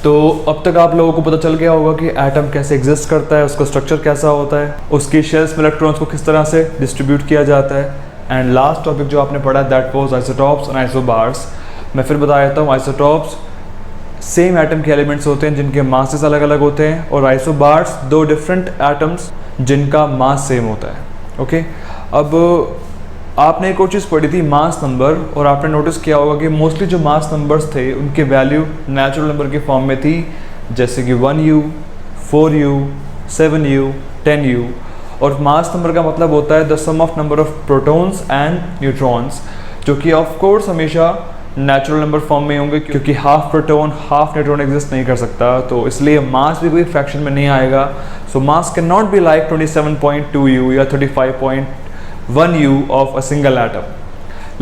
तो अब तक आप लोगों को पता चल गया होगा कि एटम कैसे एग्जिस्ट करता है, उसका स्ट्रक्चर कैसा होता है, उसकी शेल्स में इलेक्ट्रॉन्स को किस तरह से डिस्ट्रीब्यूट किया जाता है। एंड लास्ट टॉपिक जो आपने पढ़ा that was isotopes and isobars. मैं फिर बता देता हूँ, आइसोटॉप्स सेम एटम के एलिमेंट्स होते हैं जिनके मासेस अलग अलग होते हैं, और आइसोबार्स दो डिफरेंट एटम्स जिनका मास सेम होता है। ओके, अब आपने एक और चीज़ पढ़ी थी मास नंबर, और आपने नोटिस किया होगा कि मोस्टली जो मास नंबर्स थे उनके वैल्यू नेचुरल नंबर के फॉर्म में थी, जैसे कि 1u, 4u, 7u, 10u। और मास नंबर का मतलब होता है the sum of number of protons and neutrons, जो कि ऑफ कोर्स हमेशा नेचुरल नंबर फॉर्म में होंगे, क्योंकि half proton half neutron exist नहीं कर सकता, तो इसलिए मास भी कोई फ्रैक्शन में नहीं आएगा। So mass can not be like 27.2u या 35.1u of a single atom.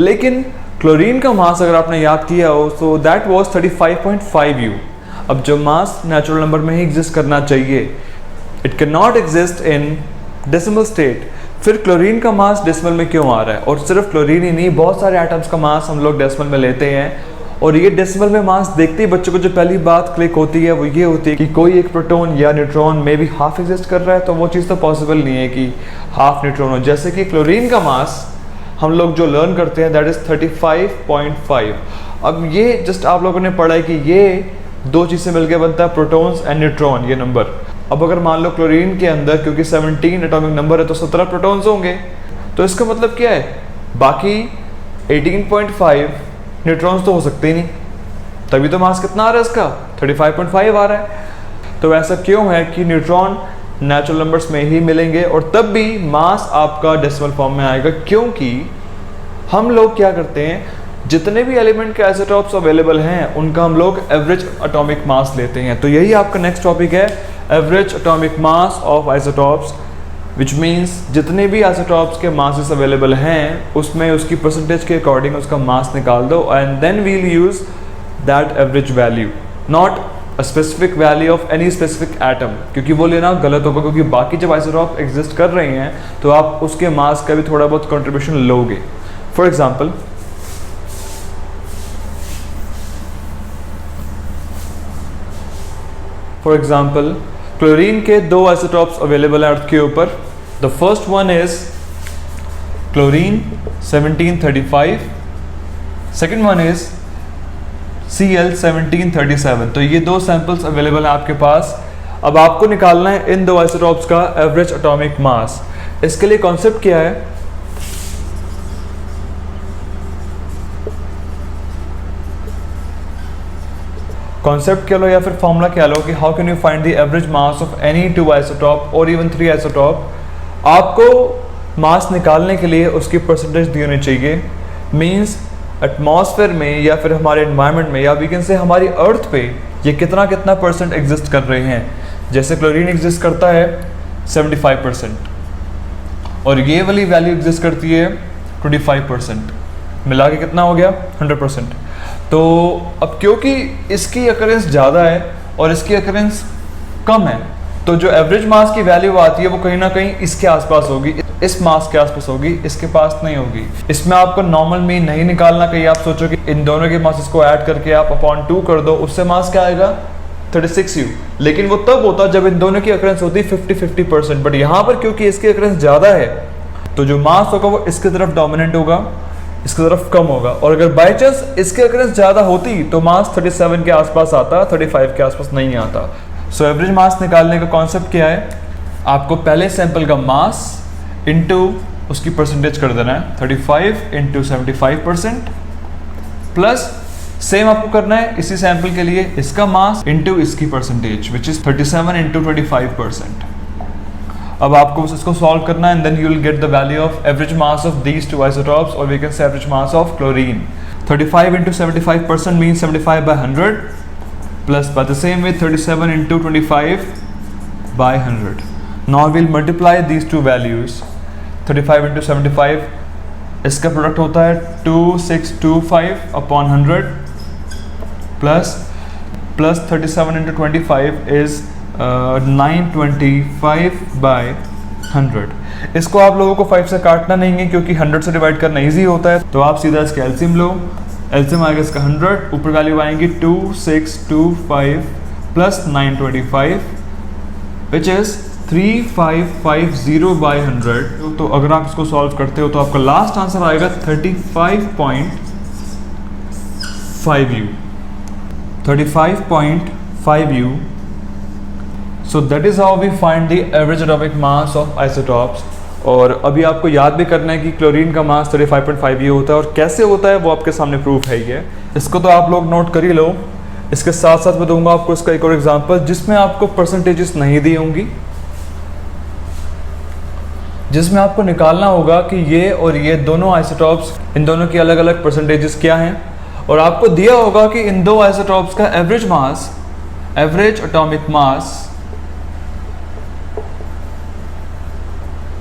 लेकिन क्लोरीन का मास अगर आपने याद किया हो तो दैट वाज 35.5u। अब जो मास नेचुरल नंबर में ही एग्जिस्ट करना चाहिए, it can not exist in decimal state. फिर क्लोरीन का मास डेसिमल में क्यों आ रहा है? और सिर्फ क्लोरीन ही नहीं, बहुत सारे एटम्स का मास हम लोग डेसिमल में लेते हैं, और ये डेसिमल में मास देखते ही बच्चों को जो पहली बात क्लिक होती है वो ये होती है कि कोई एक प्रोटॉन या न्यूट्रॉन में भी हाफ एग्जिस्ट कर रहा है, तो वो चीज़ तो पॉसिबल नहीं है कि हाफ न्यूट्रॉन हो। जैसे कि क्लोरीन का मास हम लोग जो लर्न करते हैं दैट इज़ 35.5। अब ये जस्ट आप लोगों ने पढ़ा है कि ये दो चीज़ें मिलकर बनता है प्रोटॉन्स एंड न्यूट्रॉन, ये नंबर। अब अगर मान लो क्लोरीन के अंदर क्योंकि 17 एटॉमिक नंबर है तो 17 प्रोटॉन्स होंगे, तो इसका मतलब क्या है, बाकी 18.5 न्यूट्रॉन्स तो हो सकते ही नहीं, तभी तो मास कितना आ रहा है इसका 35.5 आ रहा है। तो ऐसा क्यों है कि न्यूट्रॉन नेचुरल नंबर्स में ही मिलेंगे और तब भी मास आपका डेसिमल फॉर्म में आएगा? क्योंकि हम लोग क्या करते हैं, जितने भी एलिमेंट के आइसोटॉप्स अवेलेबल हैं उनका हम लोग एवरेज एटॉमिक मास लेते हैं। तो यही आपका नेक्स्ट टॉपिक है, average atomic mass of isotopes, which means जितने भी आइसोटॉप्स के मासेस अवेलेबल हैं उसमें उसकी परसेंटेज के अकॉर्डिंग उसका मास निकाल दो, and then we'll use that average value, not a specific value of any specific atom, क्योंकि वो लेना गलत होगा, क्योंकि बाकी जब आइसोटॉप एग्जिस्ट कर रहे हैं तो आप उसके मास का भी थोड़ा बहुत कंट्रीब्यूशन लोगे। फॉर एग्जाम्पल क्लोरीन के दो आइसोटॉप्स अवेलेबल है अर्थ के ऊपर। The first one is chlorine 1735, second one is Cl 1737। तो ये दो सैंपल्स अवेलेबल हैं आपके पास। अब आपको निकालना है इन दो आइसोटॉप्स का एवरेज एटॉमिक मास। इसके लिए कॉन्सेप्ट क्या है, कॉन्सेप्ट कह लो या फिर फॉर्मूला कह लो कि how can you find the average mass of any two isotope और इवन 3 आइसोटॉप। आपको मास निकालने के लिए उसकी परसेंटेज दी होनी चाहिए। मींस एटमॉस्फेयर में या फिर हमारे एनवायरनमेंट में या वी कैन से हमारी अर्थ पे ये कितना कितना परसेंट एग्जिस्ट कर रहे हैं। जैसे क्लोरीन एग्जिस्ट करता है 75% और ये वाली वैल्यू एग्जिस्ट करती है 25%, मिला के कितना हो गया 100%। तो अब क्योंकि इसकी अकरेंस ज़्यादा है और इसकी अकरेंस कम है, तो जो एवरेज मास की वैल्यू आती है वो कहीं ना कहीं इसके आसपास होगी, इस मास के आसपास होगी, इसके पास नहीं होगी। इसमें आपको नॉर्मल मीन नहीं निकालना, कहीं आप सोचो कि इन दोनों के मासेस को ऐड करके आप अपॉन 2 कर दो, उससे मास क्या आएगा 36u। लेकिन वो तब होता जब इन दोनों की अकरेंस होती 50-50%। बट यहाँ पर क्योंकि इसकी अकरेंस ज़्यादा है तो जो मास होगा वो इसकी तरफ डोमिनेंट होगा, इसकी तरफ कम होगा। और अगर बाई चांस इसकी अकरेंस ज़्यादा होती तो मास 37 के आसपास आता, 35 के आसपास नहीं आता। सो एवरेज मास निकालने का कॉन्सेप्ट क्या है, आपको पहले सैंपल का मास इनटू उसकी परसेंटेज कर देना है, 35 × 75% प्लस सेम आपको करना है इसी सैंपल के लिए इसका मास इनटू इसकी परसेंटेज विच इज 37 × 25%। अब आपको इसको सॉल्व करना है and then you will get the value of average mass of these two isotopes, और we can say average mass of chlorine. 35 × 75% means 75/100 plus by the same way 37 × 25/100. Now we'll multiply these two values. 35 × 75 इसका product होता है 2625/100 plus 37 × 25 is 925/100। इसको आप लोगों को 5 से काटना नहीं है क्योंकि 100 से डिवाइड करना इजी होता है, तो आप सीधा इसका एलसीएम लो। एलसीएम आएगा इसका 100, ऊपर वैल्यू आएंगी 2625 प्लस 925 विच इज़ 3550 बाई 100। तो अगर आप इसको सॉल्व करते हो तो आपका लास्ट आंसर आएगा 35.5u। 35.5u। So that is how we find the average atomic mass of isotopes. और अभी आपको याद भी करना है कि क्लोरीन का मास 35.5u होता है, और कैसे होता है वो आपके सामने प्रूफ है ही है। इसको तो आप लोग नोट कर ही लो। इसके साथ साथ मैं दूंगा आपको इसका एक और एग्जांपल जिसमें आपको परसेंटेजेस नहीं दी होंगी, जिसमें आपको निकालना होगा कि ये और ये दोनों आइसोटॉप्स, इन दोनों की अलग अलग परसेंटेजेस क्या हैं, और आपको दिया होगा कि इन दो आइसोटॉप्स का average mass, average atomic mass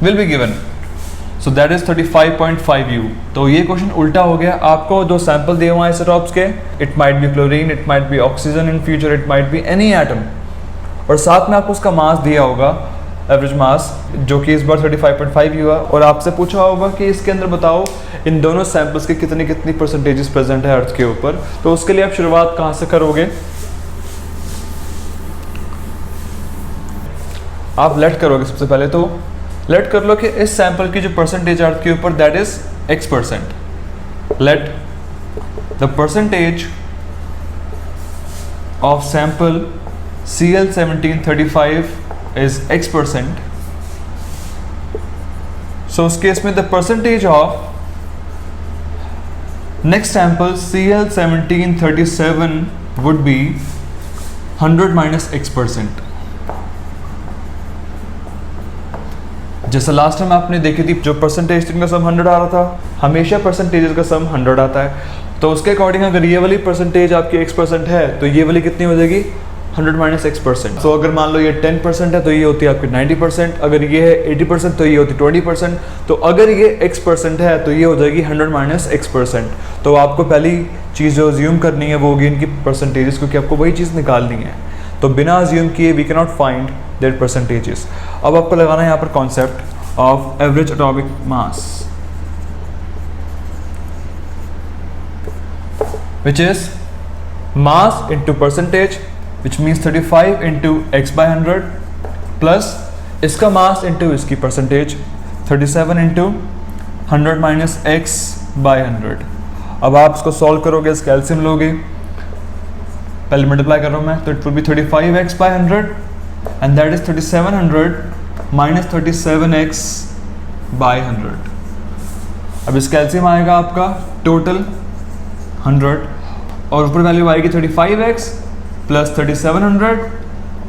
will be given, so that is 35.5u। तो ये क्वेश्चन उल्टा हो गया। आपको दो सैंपल दिए हुए हैं आइसोटॉप्स के, it might be chlorine, it might be oxygen in future, it might be any atom, और साथ में आपको उसका मास दिया होगा, एवरेज मास, जो कि इस बार 35.5u है, और आपसे पूछा होगा कि इसके अंदर बताओ इन दोनों सैंपल्स के कितनी परसेंटेजेस प्रेजेंट है अर्थ के ऊपर। तो उसके लिए आप शुरुआत कहाँ से करोगे? आप लेट करोगे सबसे पहले। तो लेट कर लो कि इस सैंपल की जो परसेंटेज अर्थ के ऊपर that is x%। Let the percentage of sample Cl1735 is x%। सो उस केस में the percentage of next sample Cl1737 would be 100 minus x%। जैसे लास्ट टाइम आपने देखी थी, जो परसेंटेज का सम 100 आ रहा था, हमेशा परसेंटेजेस का सम 100 आता है। तो उसके अकॉर्डिंग अगर ये वाली परसेंटेज आपकी x% है तो ये वाली कितनी हो जाएगी? 100 माइनस x%। तो अगर मान लो ये 10% है तो ये होती है आपकी 90%, अगर ये है 80% तो ये होती है 20%, तो अगर ये x% है तो ये हो जाएगी 100 माइनस x%। तो आपको पहली चीज़ जो अज्यूम करनी है वो होगी इनकी परसेंटेजेस, क्योंकि आपको वही चीज़ निकालनी है। तो बिना अज्यूम किए we can not find their percentages. अब आपको लगाना है यहाँ पर concept of average atomic mass, which is mass into percentage, which means 35 into x by 100 plus इसका मास इंटू इसकी percentage 37 into 100 minus x by 100। अब आप इसको सॉल्व करोगे, इसका एलसीएम लोगे, पहले मल्टीप्लाई कर रहा हूँ मैं, तो it will be 35x by 100 and that is 3700 minus 37x by 100। अब इसका एलसीएम आएगा आपका टोटल 100, और ऊपर वैल्यू आएगी 35x प्लस 3700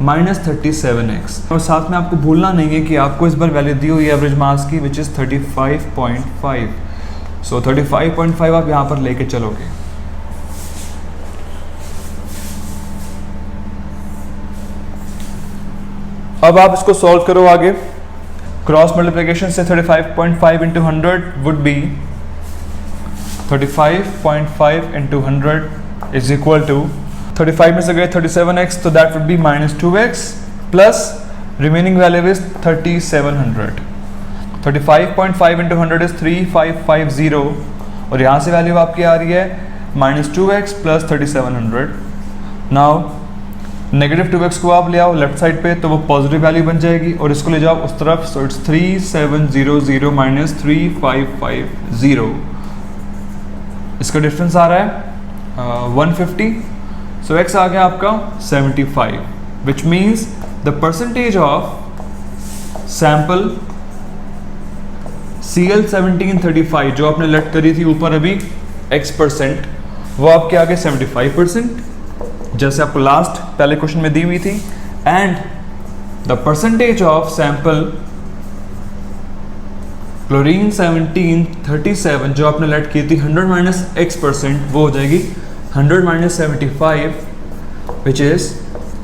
माइनस 37x। और साथ में आपको भूलना नहीं है कि आपको इस बार वैल्यू दी हुई है एवरेज मास की, विच इज़ 35.5। सो 35.5 आप यहाँ पर लेके चलोगे। अब आप इसको सॉल्व करो आगे। क्रॉस मल्टीप्लिकेशन से 35.5 into 100 would be 35.5 into 100 is equal to 35 में से गए 37x, तो that would be minus 2x plus remaining value is 3700। 35.5 into 100 is 3550, और यहाँ से वैल्यू आपकी आ रही है minus 2x plus 3700। Now negative 2x को आप ले आओ लेफ्ट साइड पे तो वो पॉजिटिव वैल्यू बन जाएगी, और इसको ले जाओ उस तरफ, सो इट्स 3700 माइनस 3550। इसका डिफरेंस आ रहा है 150। सो x आ गया आपका 75, which means the percentage of sample Cl1735 जो आपने लेट करी थी ऊपर अभी x%, वो आपके आगे 75%, जैसे आपको लास्ट पहले क्वेश्चन में दी हुई थी, and the percentage of sample chlorine 1737 जो आपने लेट की थी 100 माइनस x%, वो हो जाएगी 100 माइनस 75 विच इज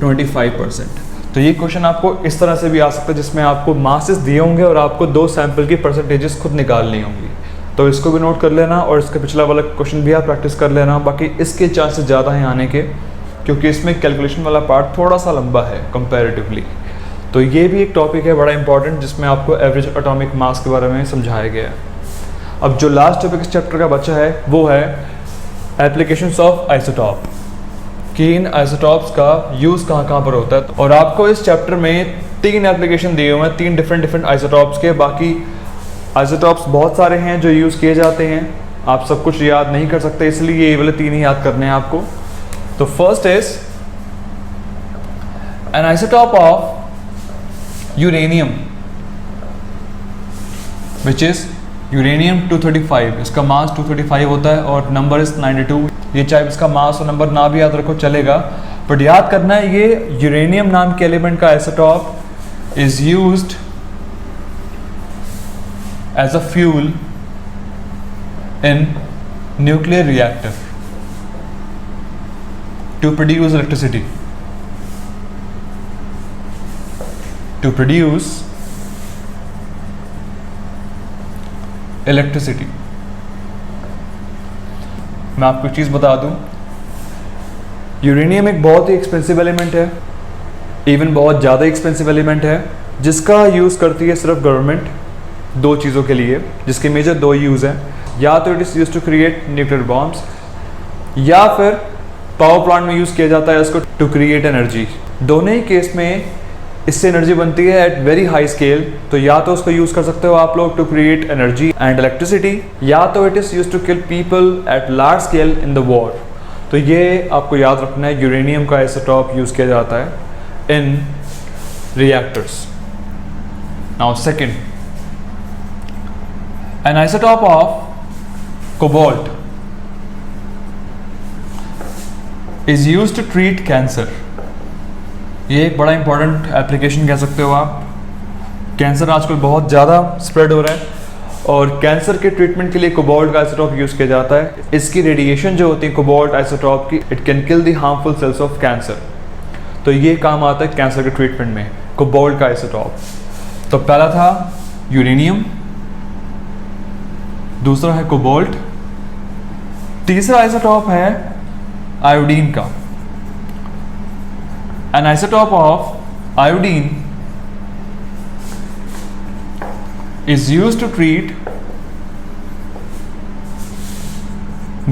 25%। तो ये क्वेश्चन आपको इस तरह से भी आ सकता है जिसमें आपको मासेस दिए होंगे और आपको दो सैंपल की परसेंटेजेस खुद निकालनी होंगी। तो इसको भी नोट कर लेना, और इसका पिछला वाला क्वेश्चन भी आप प्रैक्टिस कर लेना। बाकी इसके चांसेस ज़्यादा हैं आने के, क्योंकि इसमें कैलकुलेशन वाला पार्ट थोड़ा सा लंबा है कंपैरेटिवली। तो ये भी एक टॉपिक है बड़ा इंपॉर्टेंट जिसमें आपको एवरेज एटॉमिक मास के बारे में समझाया गया है। अब जो लास्ट टॉपिक इस चैप्टर का बचा है वो है एप्लीकेशंस ऑफ आइसोटॉप। कि इन आइसोटॉप्स का यूज़ कहाँ कहाँ पर होता है। और आपको इस चैप्टर में 3 एप्लीकेशन दिए हुए हैं, 3 डिफरेंट आइसोटॉप्स के। बाकी आइसोटॉप्स बहुत सारे हैं जो यूज़ किए जाते हैं, आप सब कुछ याद नहीं कर सकते, इसलिए ये वाले 3 ही याद करने हैं आपको। तो first is an isotope of uranium which is uranium 235। इसका मास 235 होता है और नंबर इज 92। ये चाहे इसका मास और नंबर ना भी याद रखो चलेगा, बट याद करना है ये यूरेनियम नाम के एलिमेंट का isotope is used as a fuel in nuclear reactor to produce electricity. To produce electricity. मैं आपको एक चीज़ बता दूं, यूरेनियम एक बहुत ही एक्सपेंसिव एलिमेंट है, इवन बहुत ज़्यादा एक्सपेंसिव एलिमेंट है, जिसका यूज़ करती है सिर्फ गवर्नमेंट 2 चीज़ों के लिए, जिसके मेजर 2 यूज़ हैं। या तो it is use to create nuclear bombs, या फिर पावर प्लांट में यूज़ किया जाता है इसको टू क्रिएट एनर्जी। दोनों ही केस में इससे एनर्जी बनती है एट वेरी हाई स्केल। तो या तो उसको यूज़ कर सकते हो आप लोग to create energy and electricity, या तो it is use to kill people at large scale in the war. तो ये आपको याद रखना है, यूरेनियम का आइसोटॉप यूज़ किया जाता है in reactors. Now second, an isotope of cobalt is use to treat cancer. ये एक बड़ा इंपॉर्टेंट एप्लीकेशन कह सकते हो आप। कैंसर आजकल बहुत ज़्यादा स्प्रेड हो रहा है और कैंसर के ट्रीटमेंट के लिए कोबाल्ट का आइसोटॉप यूज़ किया जाता है। इसकी रेडिएशन जो होती है कोबाल्ट आइसोटॉप की, it can kill the harmful cells of cancer. तो ये काम आता है कैंसर के ट्रीटमेंट में, कोबाल्ट का आइसोटॉप। तो पहला था यूरेनियम, दूसरा है कोबाल्ट, तीसरा आइसोटॉप है आयोडीन का। An isotope of iodine is used to treat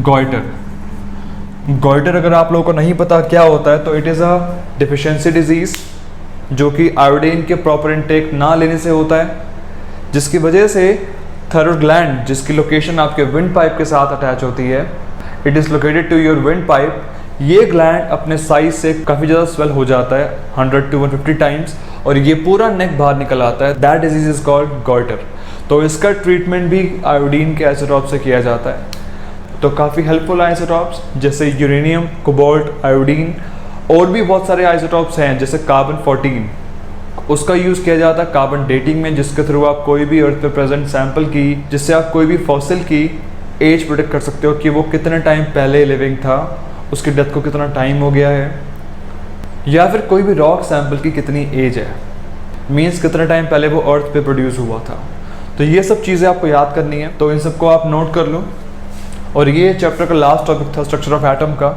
goiter. goiter अगर आप लोगों को नहीं पता क्या होता है तो it is a deficiency disease जो कि आयोडीन के प्रॉपर इनटेक ना लेने से होता है, जिसकी वजह से थायरॉइड ग्लैंड, जिसकी लोकेशन आपके विंड पाइप के साथ अटैच होती है, it is located to your wind pipe. ये ग्लैंड अपने साइज से काफ़ी ज़्यादा स्वेल हो जाता है 100 to 150 टाइम्स और ये पूरा नेक बाहर निकल आता है। That disease is called goitre. तो इसका ट्रीटमेंट भी आयोडीन के आइसोटॉप से किया जाता है। तो काफ़ी हेल्पफुल आइसोटॉप्स जैसे यूरेनियम, कोबाल्ट, आयोडीन, और भी बहुत सारे आइसोटॉप्स हैं जैसे कार्बन 14। उसका यूज़ किया जाता है कार्बन डेटिंग में, जिसके थ्रू आप कोई भी अर्थ पे प्रेजेंट सैंपल की, जिससे आप कोई भी फॉसिल की एज प्रेडिक्ट कर सकते हो कि वो कितने टाइम पहले लिविंग था, उसकी डेथ को कितना टाइम हो गया है, या फिर कोई भी रॉक सैंपल की कितनी एज है, मीन्स कितना टाइम पहले वो अर्थ पे प्रोड्यूस हुआ था। तो ये सब चीज़ें आपको याद करनी है, तो इन सबको आप नोट कर लो। और ये चैप्टर का लास्ट टॉपिक था स्ट्रक्चर ऑफ एटम का।